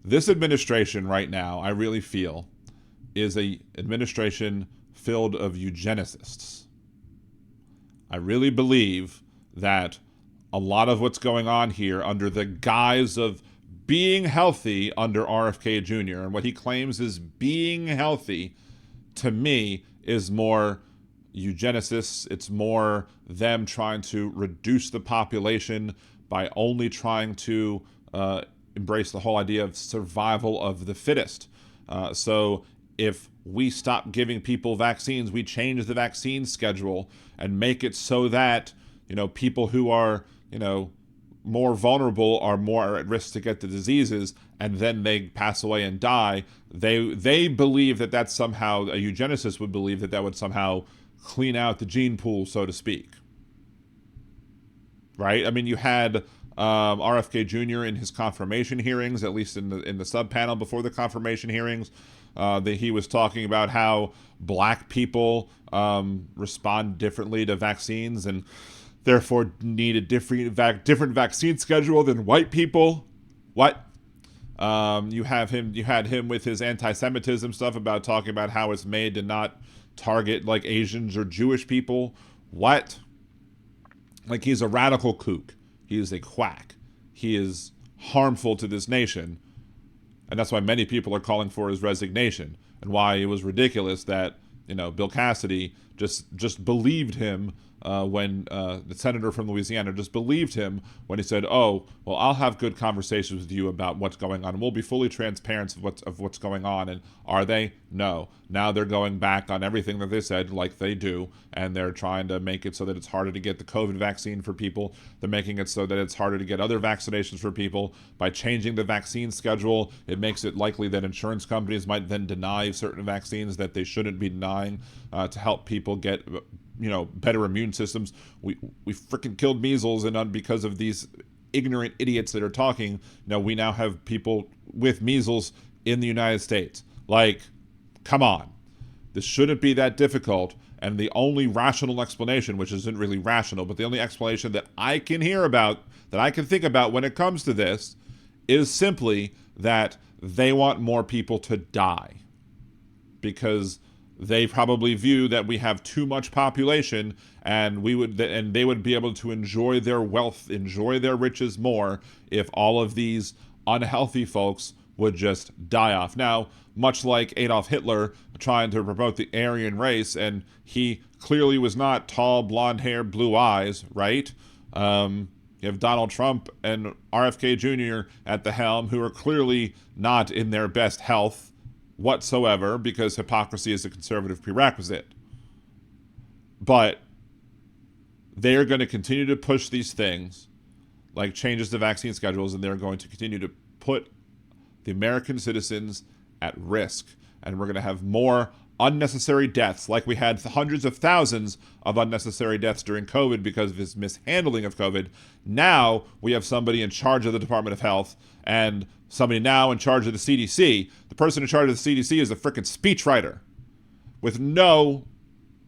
this administration right now, I really feel, is a administration filled of eugenicists. I really believe that a lot of what's going on here under the guise of being healthy under RFK Jr. and what he claims is being healthy, to me, is more eugenicists. It's more them trying to reduce the population by only trying to embrace the whole idea of survival of the fittest. So if we stop giving people vaccines, we change the vaccine schedule and make it so that, people who are, more vulnerable are more at risk to get the diseases, and then they pass away and die. They believe that that's somehow, a eugenicist would believe that would somehow clean out the gene pool, so to speak. Right? I mean, you had RFK Jr. in his confirmation hearings, at least in the sub panel before the confirmation hearings, that he was talking about how black people respond differently to vaccines and therefore need a different vaccine schedule than white people. What? You had him with his anti-Semitism stuff about talking about how it's made to not target like Asians or Jewish people. What? Like, he's a radical kook. He is a quack. He is harmful to this nation. And that's why many people are calling for his resignation, and why it was ridiculous that, Bill Cassidy just believed him when the senator from Louisiana just believed him when he said, "Oh, well, I'll have good conversations with you about what's going on. We'll be fully transparent of what's going on." And are they? No. Now they're going back on everything that they said, like they do, and they're trying to make it so that it's harder to get the COVID vaccine for people. They're making it so that it's harder to get other vaccinations for people. By changing the vaccine schedule, it makes it likely that insurance companies might then deny certain vaccines that they shouldn't be denying to help people get better immune systems. We freaking killed measles, and because of these ignorant idiots that are talking, we now have people with measles in the United States. Like, come on. This shouldn't be that difficult. And the only rational explanation, which isn't really rational, but the only explanation that I can hear about, that I can think about when it comes to this, is simply that they want more people to die. Because they probably view that we have too much population, and they would be able to enjoy their wealth, enjoy their riches more if all of these unhealthy folks would just die off. Now, much like Adolf Hitler trying to promote the Aryan race, and he clearly was not tall, blonde hair, blue eyes, right? You have Donald Trump and RFK Jr. at the helm, who are clearly not in their best health whatsoever, because hypocrisy is a conservative prerequisite. But they are going to continue to push these things, like changes to vaccine schedules, and they're going to continue to put the American citizens at risk. And we're going to have more unnecessary deaths, like we had hundreds of thousands of unnecessary deaths during COVID because of his mishandling of COVID. Now we have somebody in charge of the Department of Health, and somebody now in charge of the CDC. The person in charge of the CDC is a freaking speechwriter with no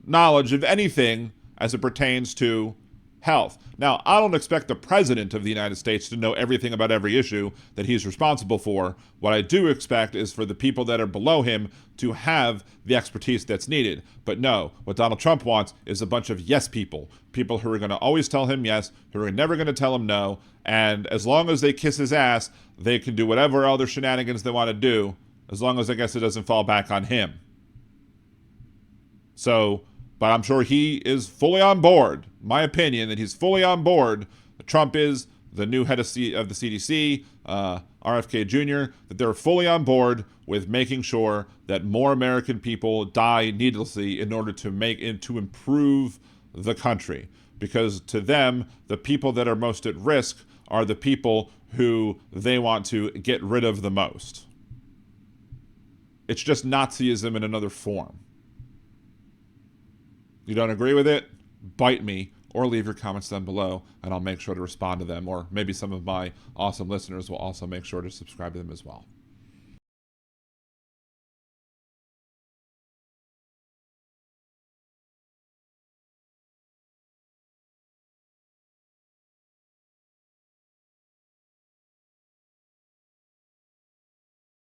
knowledge of anything as it pertains to health. Now, I don't expect the president of the United States to know everything about every issue that he's responsible for. What I do expect is for the people that are below him to have the expertise that's needed. But no, what Donald Trump wants is a bunch of yes people. People who are going to always tell him yes, who are never going to tell him no. And as long as they kiss his ass, they can do whatever other shenanigans they want to do, as long as I guess it doesn't fall back on him. So, but I'm sure he is fully on board. My opinion that he's fully on board. Trump is the new head of the CDC, RFK Jr., that they're fully on board with making sure that more American people die needlessly in order to improve the country. Because to them, the people that are most at risk are the people who they want to get rid of the most. It's just Nazism in another form. You don't agree with it? Bite me, or leave your comments down below, and I'll make sure to respond to them, or maybe some of my awesome listeners will also make sure to subscribe to them as well.